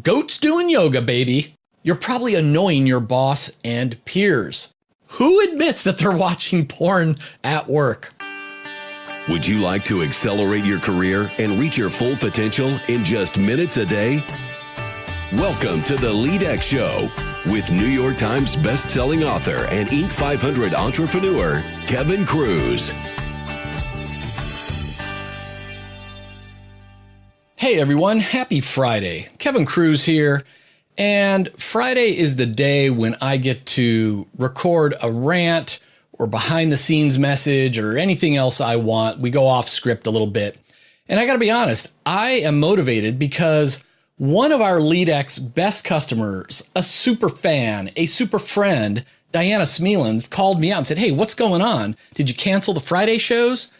Goats doing yoga, baby. You're probably annoying your boss and peers. Who admits that they're watching porn at work? Would you like to accelerate your career and reach your full potential in just minutes a day? Welcome to the LEADx Show with New York Times best-selling author and Inc. 500 entrepreneur, Kevin Kruse. Hey everyone, happy Friday. Kevin Kruse here. And Friday is the day when I get to record a rant or behind the scenes message or anything else I want. We go off script a little bit. And I gotta be honest, I am motivated because one of our LEADx best customers, a super fan, a super friend, Diana Smelins, called me out and said, hey, what's going on? Did you cancel the Friday shows?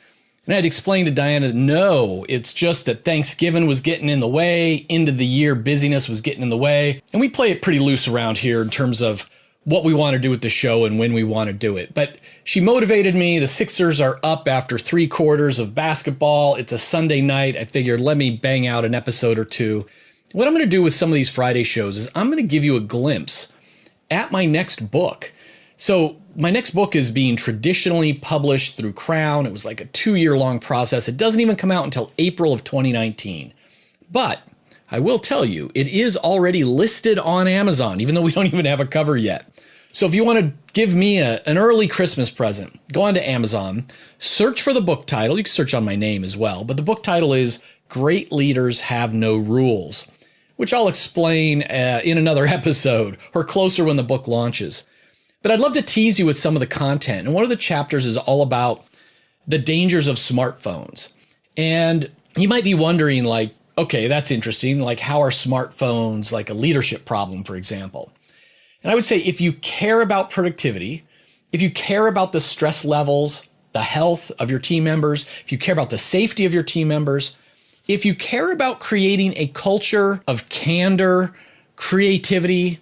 And I'd explained to Diana, no, it's just that Thanksgiving was getting in the way, end of the year busyness was getting in the way. And we play it pretty loose around here in terms of what we want to do with the show and when we want to do it. But she motivated me. The Sixers are up after 3 quarters of basketball. It's a Sunday night. I figured let me bang out an episode or two. What I'm going to do with some of these Friday shows is I'm going to give you a glimpse at my next book. So my next book is being traditionally published through Crown. It was like a 2-year-long process. It doesn't even come out until April of 2019. But I will tell you, it is already listed on Amazon, even though we don't even have a cover yet. So if you want to give me an early Christmas present, go on to Amazon, search for the book title. You can search on my name as well. But the book title is Great Leaders Have No Rules, which I'll explain in another episode or closer when the book launches. But I'd love to tease you with some of the content. And one of the chapters is all about the dangers of smartphones. And you might be wondering, like, okay, that's interesting. Like, how are smartphones like a leadership problem, for example? And I would say if you care about productivity, if you care about the stress levels, the health of your team members, if you care about the safety of your team members, if you care about creating a culture of candor, creativity,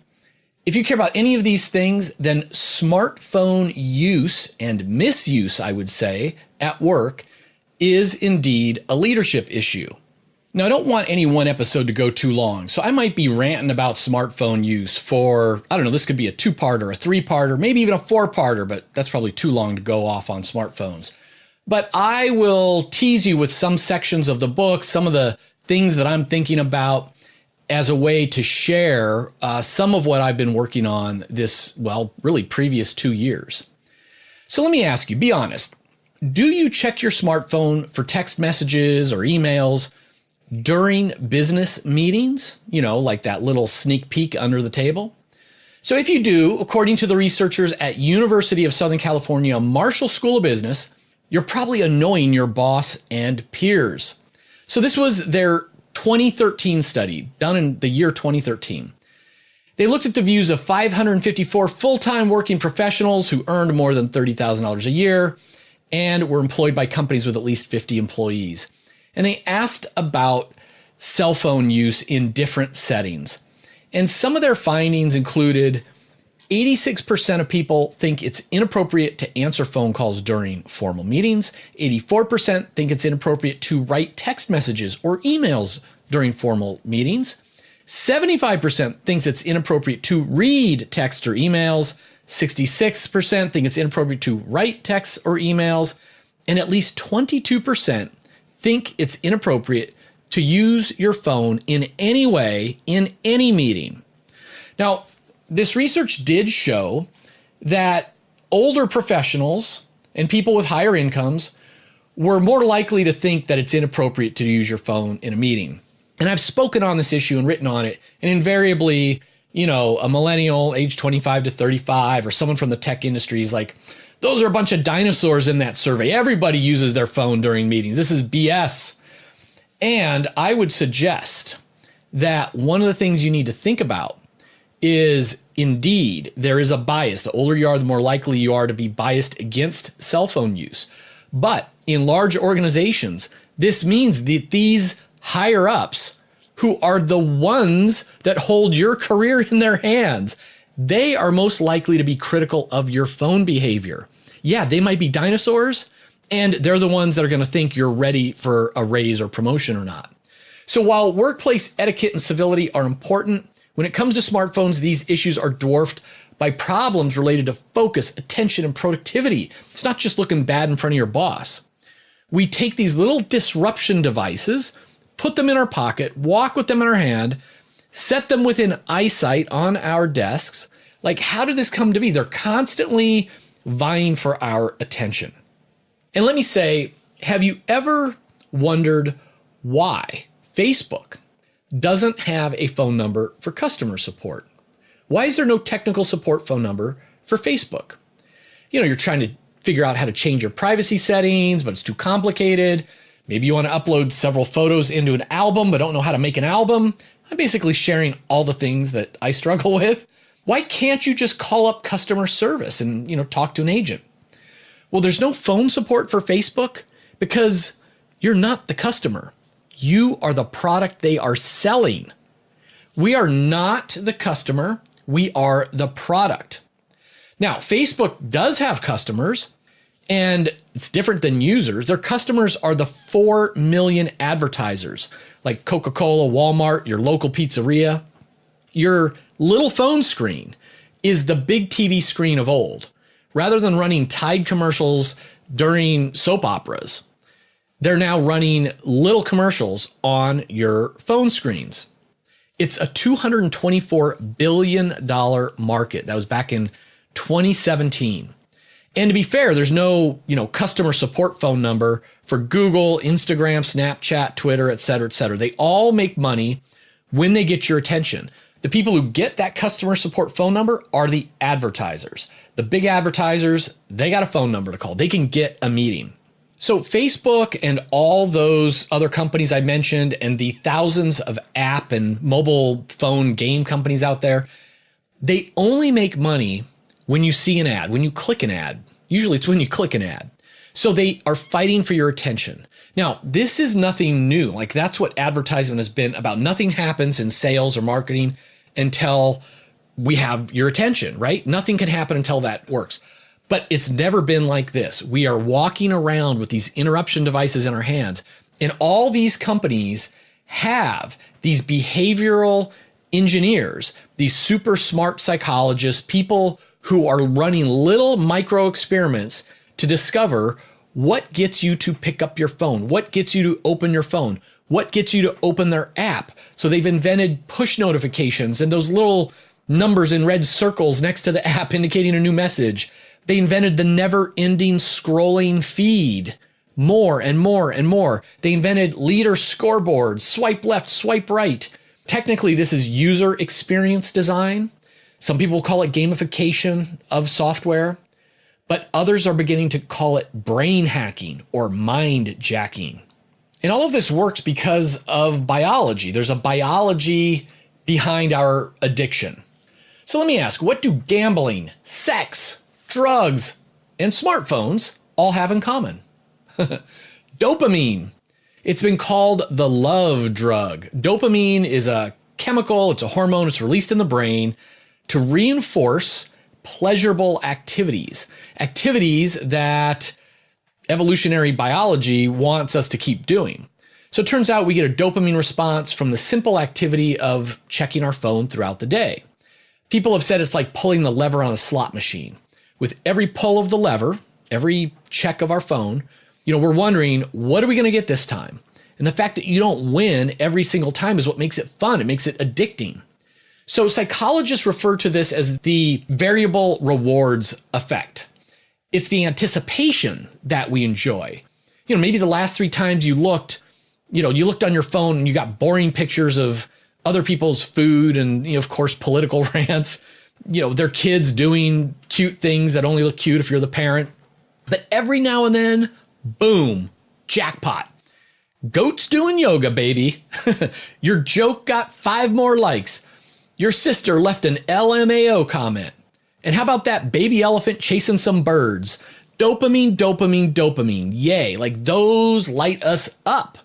if you care about any of these things, then smartphone use and misuse, I would say, at work is indeed a leadership issue. Now, I don't want any one episode to go too long, so I might be ranting about smartphone use for, I don't know, this could be a 2-parter, a 3-parter, maybe even a 4-parter, but that's probably too long to go off on smartphones. But I will tease you with some sections of the book, some of the things that I'm thinking about as a way to share some of what I've been working on this, well, really previous 2 years. So let me ask you, be honest. Do you check your smartphone for text messages or emails during business meetings? You know, like that little sneak peek under the table? So if you do, according to the researchers at University of Southern California Marshall School of Business, you're probably annoying your boss and peers. So this was their 2013 study done in the year 2013. They looked at the views of 554 full-time working professionals who earned more than $30,000 a year and were employed by companies with at least 50 employees. And they asked about cell phone use in different settings. And some of their findings included 86% of people think it's inappropriate to answer phone calls during formal meetings. 84% think it's inappropriate to write text messages or emails during formal meetings. 75% thinks it's inappropriate to read text or emails. 66% think it's inappropriate to write texts or emails. And at least 22% think it's inappropriate to use your phone in any way in any meeting. Now, this research did show that older professionals and people with higher incomes were more likely to think that it's inappropriate to use your phone in a meeting. And I've spoken on this issue and written on it, and invariably, you know, a millennial age 25 to 35 or someone from the tech industry is like, those are a bunch of dinosaurs in that survey. Everybody uses their phone during meetings. This is BS. And I would suggest that one of the things you need to think about is indeed there is a bias. The older you are, the more likely you are to be biased against cell phone use. But in large organizations, this means that these higher ups, who are the ones that hold your career in their hands, they are most likely to be critical of your phone behavior. Yeah, they might be dinosaurs, and they're the ones that are going to think you're ready for a raise or promotion or not. So while workplace etiquette and civility are important, when it comes to smartphones, these issues are dwarfed by problems related to focus, attention, and productivity. It's not just looking bad in front of your boss. We take these little disruption devices, put them in our pocket, walk with them in our hand, set them within eyesight on our desks. Like, how did this come to be? They're constantly vying for our attention. And let me say, have you ever wondered why Facebook doesn't have a phone number for customer support? Why is there no technical support phone number for Facebook? You're trying to figure out how to change your privacy settings, but it's too complicated. Maybe you want to upload several photos into an album, but don't know how to make an album. I'm basically sharing all the things that I struggle with. Why can't you just call up customer service and, talk to an agent? Well, there's no phone support for Facebook because you're not the customer. You are the product they are selling. We are not the customer. We are the product. Now, Facebook does have customers, and it's different than users. Their customers are the 4 million advertisers, like Coca-Cola, Walmart, your local pizzeria. Your little phone screen is the big TV screen of old. Rather than running Tide commercials during soap operas, they're now running little commercials on your phone screens. It's a $224 billion market. That was back in 2017. And to be fair, there's no, customer support phone number for Google, Instagram, Snapchat, Twitter, et cetera, et cetera. They all make money when they get your attention. The people who get that customer support phone number are the advertisers. The big advertisers, they got a phone number to call. They can get a meeting. So Facebook and all those other companies I mentioned and the thousands of app and mobile phone game companies out there, they only make money when you see an ad, when you click an ad. Usually it's when you click an ad. So they are fighting for your attention. Now, this is nothing new. Like, that's what advertisement has been about. Nothing happens in sales or marketing until we have your attention, right? Nothing can happen until that works. But it's never been like this. We are walking around with these interruption devices in our hands, and all these companies have these behavioral engineers, these super smart psychologists, people who are running little micro experiments to discover what gets you to pick up your phone, what gets you to open your phone, what gets you to open their app. So they've invented push notifications and those little numbers in red circles next to the app indicating a new message. They invented the never-ending scrolling feed, more and more and more. They invented leader scoreboards, swipe left, swipe right. Technically, this is user experience design. Some people call it gamification of software, but others are beginning to call it brain hacking or mind jacking. And all of this works because of biology. There's a biology behind our addiction. So let me ask, what do gambling, sex, drugs, and smartphones all have in common? Dopamine. It's been called the love drug. Dopamine is a chemical, it's a hormone, it's released in the brain to reinforce pleasurable activities, activities that evolutionary biology wants us to keep doing. So it turns out we get a dopamine response from the simple activity of checking our phone throughout the day. People have said it's like pulling the lever on a slot machine. With every pull of the lever, every check of our phone, we're wondering, what are we going to get this time? And the fact that you don't win every single time is what makes it fun. It makes it addicting. So psychologists refer to this as the variable rewards effect. It's the anticipation that we enjoy. Maybe the last 3 times you looked on your phone and you got boring pictures of other people's food and, of course, political rants, their kids doing cute things that only look cute if you're the parent. But every now and then, boom, jackpot. Goats doing yoga, baby. Your joke got 5 more likes. Your sister left an LMAO comment. And how about that baby elephant chasing some birds? Dopamine, dopamine, dopamine. Yay, like those light us up.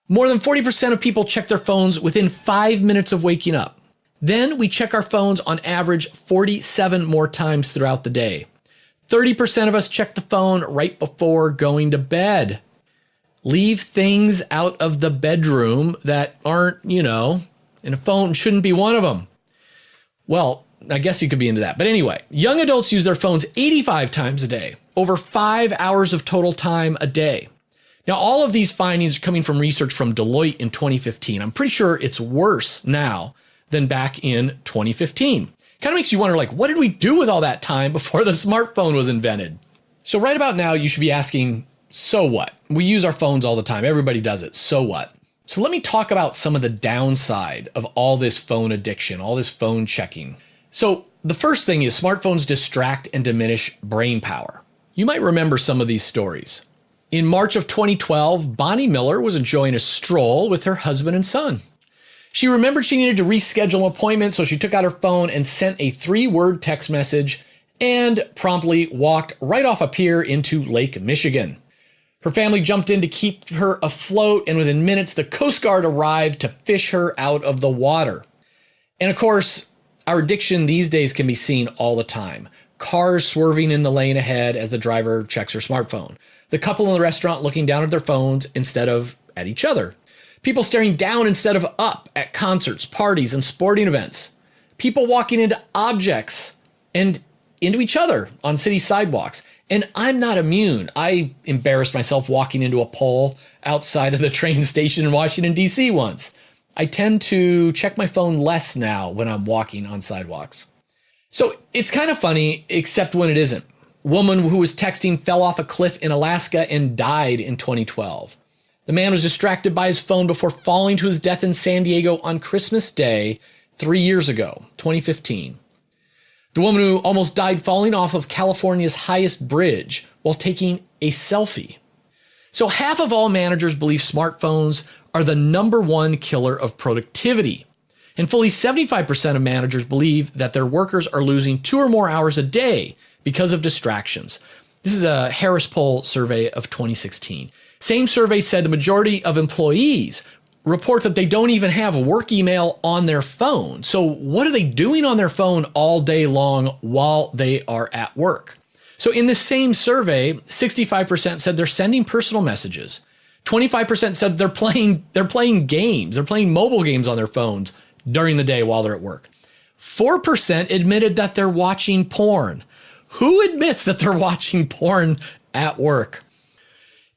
More than 40% of people check their phones within 5 minutes of waking up. Then we check our phones on average 47 more times throughout the day. 30% of us check the phone right before going to bed. Leave things out of the bedroom that aren't, and a phone shouldn't be one of them. Well, I guess you could be into that. But anyway, young adults use their phones 85 times a day, over 5 hours of total time a day. Now, all of these findings are coming from research from Deloitte in 2015. I'm pretty sure it's worse now than back in 2015. Kind of makes you wonder, what did we do with all that time before the smartphone was invented? So right about now, you should be asking, so what? We use our phones all the time. Everybody does it. So what? So let me talk about some of the downside of all this phone addiction, all this phone checking. So the first thing is smartphones distract and diminish brain power. You might remember some of these stories. In March of 2012, Bonnie Miller was enjoying a stroll with her husband and son. She remembered she needed to reschedule an appointment, so she took out her phone and sent a 3-word text message and promptly walked right off a pier into Lake Michigan. Her family jumped in to keep her afloat, and within minutes, the Coast Guard arrived to fish her out of the water. And of course, our addiction these days can be seen all the time. Cars swerving in the lane ahead as the driver checks her smartphone. The couple in the restaurant looking down at their phones instead of at each other. People staring down instead of up at concerts, parties, and sporting events. People walking into objects and into each other on city sidewalks. And I'm not immune. I embarrassed myself walking into a pole outside of the train station in Washington, D.C. once. I tend to check my phone less now when I'm walking on sidewalks. So it's kind of funny, except when it isn't. A woman who was texting fell off a cliff in Alaska and died in 2012. The man was distracted by his phone before falling to his death in San Diego on Christmas Day 3 years ago, 2015. The woman who almost died falling off of California's highest bridge while taking a selfie. So half of all managers believe smartphones are the #1 killer of productivity. And fully 75% of managers believe that their workers are losing 2 or more hours a day because of distractions. This is a Harris Poll survey of 2016. Same survey said the majority of employees report that they don't even have work email on their phone. So what are they doing on their phone all day long while they are at work? So in the same survey, 65% said they're sending personal messages. 25% said they're playing games. They're playing mobile games on their phones during the day while they're at work. 4% admitted that they're watching porn. Who admits that they're watching porn at work?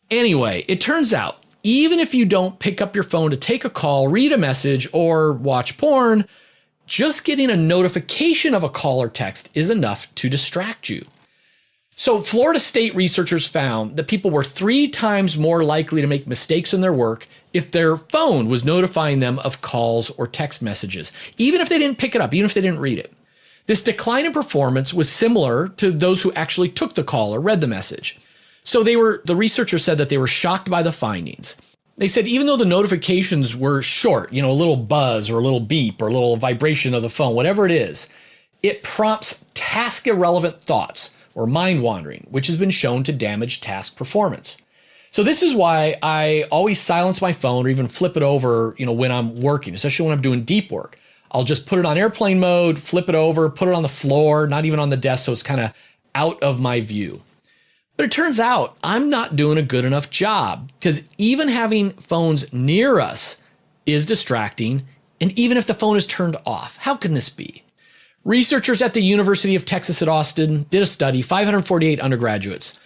Anyway, it turns out, even if you don't pick up your phone to take a call, read a message, or watch porn, just getting a notification of a call or text is enough to distract you. So Florida State researchers found that people were 3 times more likely to make mistakes in their work if their phone was notifying them of calls or text messages, even if they didn't pick it up, even if they didn't read it. This decline in performance was similar to those who actually took the call or read the message. So the researchers said that they were shocked by the findings. They said even though the notifications were short, a little buzz or a little beep or a little vibration of the phone, whatever it is, it prompts task-irrelevant thoughts or mind wandering, which has been shown to damage task performance. So this is why I always silence my phone or even flip it over, when I'm working, especially when I'm doing deep work. I'll just put it on airplane mode, flip it over, put it on the floor, not even on the desk, so it's kind of out of my view. But it turns out I'm not doing a good enough job because even having phones near us is distracting, and even if the phone is turned off. How can this be? Researchers at the University of Texas at Austin did a study, 548 undergraduates,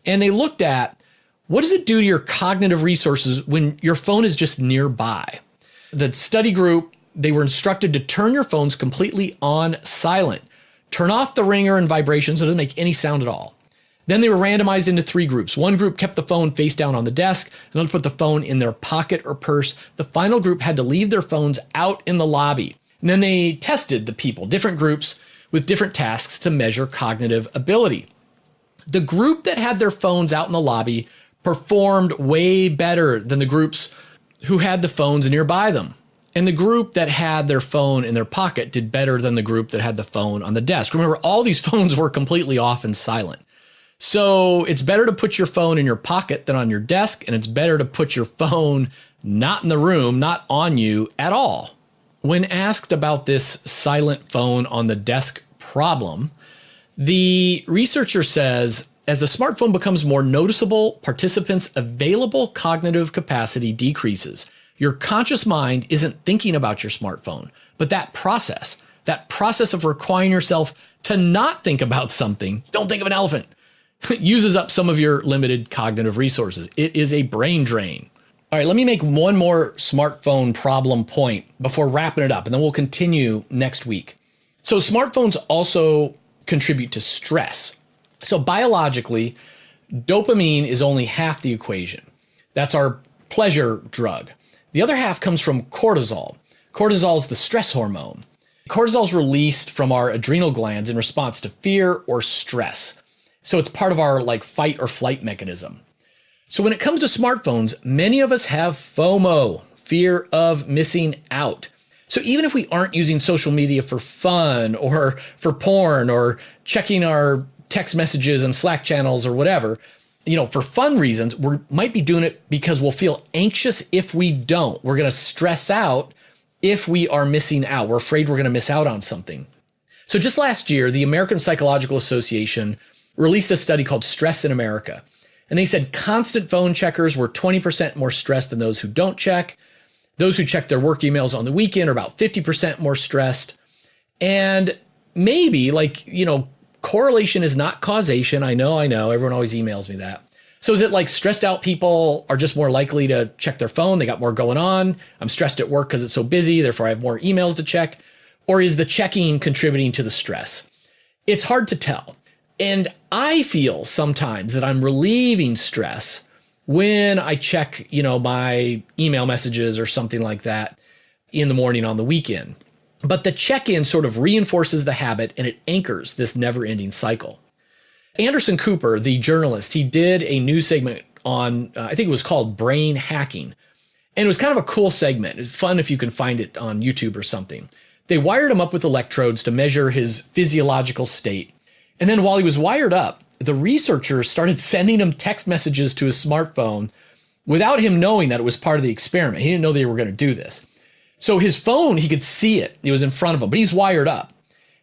and they looked at what does it do to your cognitive resources when your phone is just nearby. The study group, they were instructed to turn your phones completely on silent, turn off the ringer and vibrations so it doesn't make any sound at all. Then they were randomized into 3 groups. One group kept the phone face down on the desk, another put the phone in their pocket or purse. The final group had to leave their phones out in the lobby. And then they tested the people, different groups with different tasks to measure cognitive ability. The group that had their phones out in the lobby performed way better than the groups who had the phones nearby them. And the group that had their phone in their pocket did better than the group that had the phone on the desk. Remember, all these phones were completely off and silent. So it's better to put your phone in your pocket than on your desk, and it's better to put your phone not in the room, not on you at all. When asked about this silent phone on the desk problem, the researcher says As the smartphone becomes more noticeable, participants' available cognitive capacity decreases. Your conscious mind isn't thinking about your smartphone, but that process of requiring yourself to not think about something, don't think of an elephant, uses up some of your limited cognitive resources. It is a brain drain. All right, let me make one more smartphone problem point before wrapping it up, and then we'll continue next week. So smartphones also contribute to stress. So biologically, dopamine is only half the equation. That's our pleasure drug. The other half comes from cortisol. Cortisol is the stress hormone. Cortisol is released from our adrenal glands in response to fear or stress. So it's part of our fight or flight mechanism. So when it comes to smartphones, many of us have FOMO, fear of missing out. So even if we aren't using social media for fun or for porn or checking our text messages and Slack channels or whatever, for fun reasons, we might be doing it because we'll feel anxious if we don't. We're going to stress out if we are missing out. We're afraid we're going to miss out on something. So just last year, the American Psychological Association released a study called Stress in America. And they said constant phone checkers were 20% more stressed than those who don't check. Those who check their work emails on the weekend are about 50% more stressed. And maybe correlation is not causation. I know. Everyone always emails me that. So is it stressed out people are just more likely to check their phone? They got more going on. I'm stressed at work because it's so busy. Therefore, I have more emails to check. Or is the checking contributing to the stress? It's hard to tell. And I feel sometimes that I'm relieving stress when I check, my email messages or something like that in the morning on the weekend. But the check-in sort of reinforces the habit and it anchors this never-ending cycle. Anderson Cooper, the journalist, he did a news segment on, I think it was called Brain Hacking. And it was kind of a cool segment. It's fun if you can find it on YouTube or something. They wired him up with electrodes to measure his physiological state. And then while he was wired up, the researchers started sending him text messages to his smartphone without him knowing that it was part of the experiment. He didn't know they were going to do this. So his phone, he could see it. It was in front of him, but he's wired up.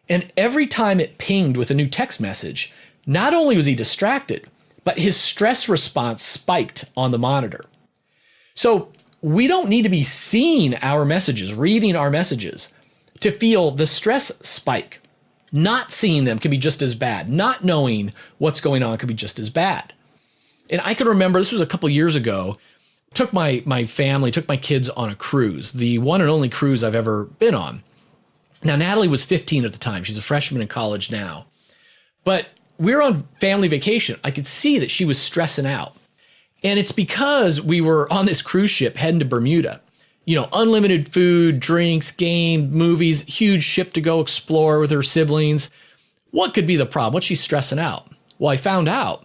And every time it pinged with a new text message, not only was he distracted, but his stress response spiked on the monitor. So we don't need to be seeing our messages, reading our messages to feel the stress spike. Not seeing them can be just as bad. Not knowing what's going on can be just as bad. And I can remember, this was a couple years ago, took my family, took my kids on a cruise, the one and only cruise I've ever been on. Now, Natalie was 15 at the time. She's a freshman in college now. But we were on family vacation. I could see that she was stressing out. And it's because we were on this cruise ship heading to Bermuda. Unlimited food, drinks, game, movies, huge ship to go explore with her siblings. What could be the problem? What's she stressing out? Well, I found out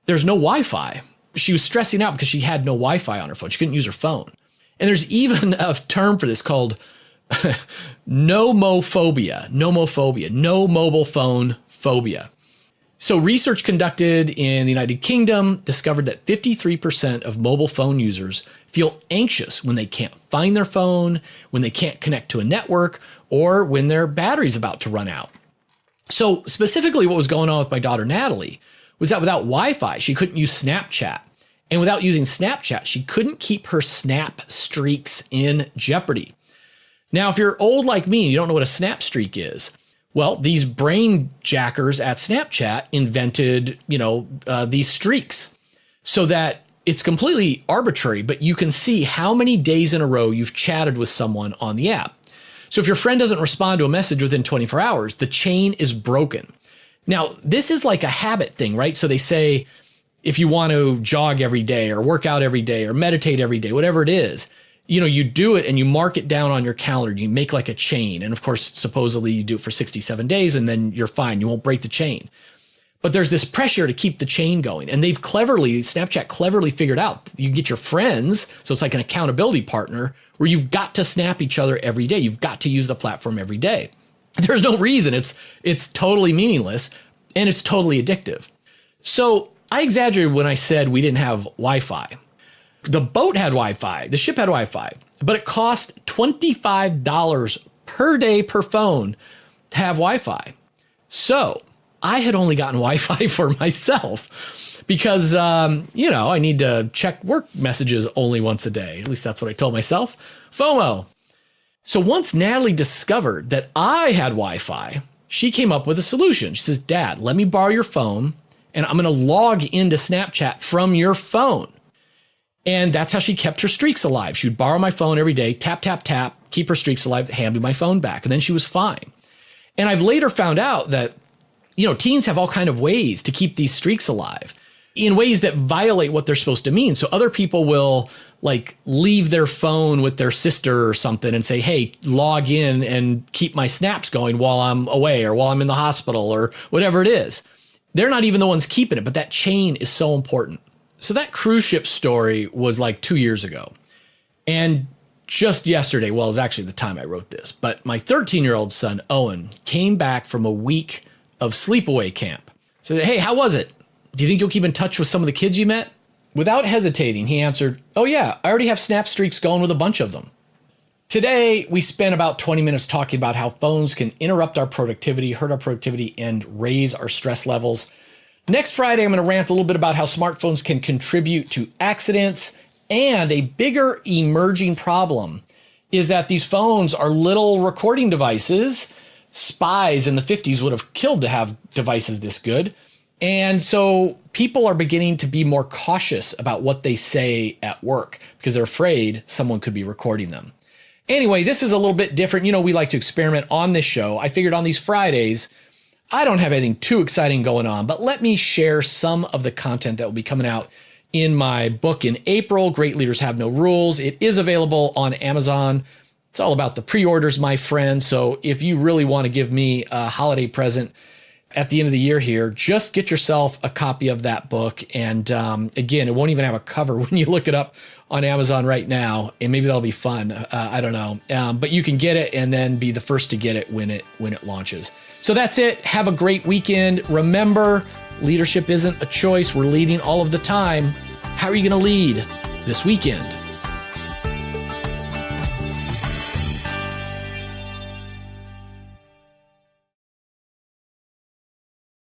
there's no Wi-Fi. She was stressing out because she had no Wi-Fi on her phone. She couldn't use her phone. And there's even a term for this called nomophobia, no mobile phone phobia. So research conducted in the United Kingdom discovered that 53% of mobile phone users feel anxious when they can't find their phone, when they can't connect to a network, or when their battery's about to run out. So specifically what was going on with my daughter Natalie was that without Wi-Fi, she couldn't use Snapchat. And without using Snapchat, she couldn't keep her snap streaks in jeopardy. Now, if you're old like me and you don't know what a snap streak is, well, these brain jackers at Snapchat invented, these streaks so that it's completely arbitrary, but you can see how many days in a row you've chatted with someone on the app. So if your friend doesn't respond to a message within 24 hours, the chain is broken. Now, this is like a habit thing, right? So they say if you want to jog every day or work out every day or meditate every day, whatever it is, you do it and you mark it down on your calendar. You make like a chain. And of course, supposedly you do it for 67 days and then you're fine. You won't break the chain. But there's this pressure to keep the chain going. And Snapchat cleverly figured out you get your friends. So it's like an accountability partner where you've got to snap each other every day. You've got to use the platform every day. There's no reason. It's totally meaningless and it's totally addictive. So I exaggerated when I said we didn't have Wi-Fi. The boat had Wi-Fi, the ship had Wi-Fi, but it cost $25 per day per phone to have Wi-Fi. So I had only gotten Wi-Fi for myself because, I need to check work messages only once a day. At least that's what I told myself. FOMO. So once Natalie discovered that I had Wi-Fi, she came up with a solution. She says, Dad, let me borrow your phone and I'm going to log into Snapchat from your phone. And that's how she kept her streaks alive. She would borrow my phone every day, tap, tap, tap, keep her streaks alive, hand me my phone back. And then she was fine. And I've later found out that, teens have all kind of ways to keep these streaks alive in ways that violate what they're supposed to mean. So other people will leave their phone with their sister or something and say, hey, log in and keep my snaps going while I'm away or while I'm in the hospital or whatever it is. They're not even the ones keeping it, but that chain is so important. So that cruise ship story was 2 years ago. And just yesterday, well, it was actually the time I wrote this, but my 13-year-old son, Owen, came back from a week of sleepaway camp. So, hey, how was it? Do you think you'll keep in touch with some of the kids you met? Without hesitating, he answered, oh yeah, I already have snap streaks going with a bunch of them. Today, we spent about 20 minutes talking about how phones can interrupt our productivity, hurt our productivity, and raise our stress levels. Next Friday, I'm going to rant a little bit about how smartphones can contribute to accidents, and a bigger emerging problem is that these phones are little recording devices. Spies in the 50s would have killed to have devices this good. And so people are beginning to be more cautious about what they say at work because they're afraid someone could be recording them. Anyway, this is a little bit different. We like to experiment on this show. I figured on these Fridays, I don't have anything too exciting going on, but let me share some of the content that will be coming out in my book in April, Great Leaders Have No Rules. It is available on Amazon. It's all about the pre-orders, my friend. So if you really want to give me a holiday present at the end of the year here, just get yourself a copy of that book. And again, it won't even have a cover when you look it up on Amazon right now. And maybe that'll be fun. I don't know. But you can get it and then be the first to get it when it launches. So that's it. Have a great weekend. Remember, leadership isn't a choice. We're leading all of the time. How are you going to lead this weekend?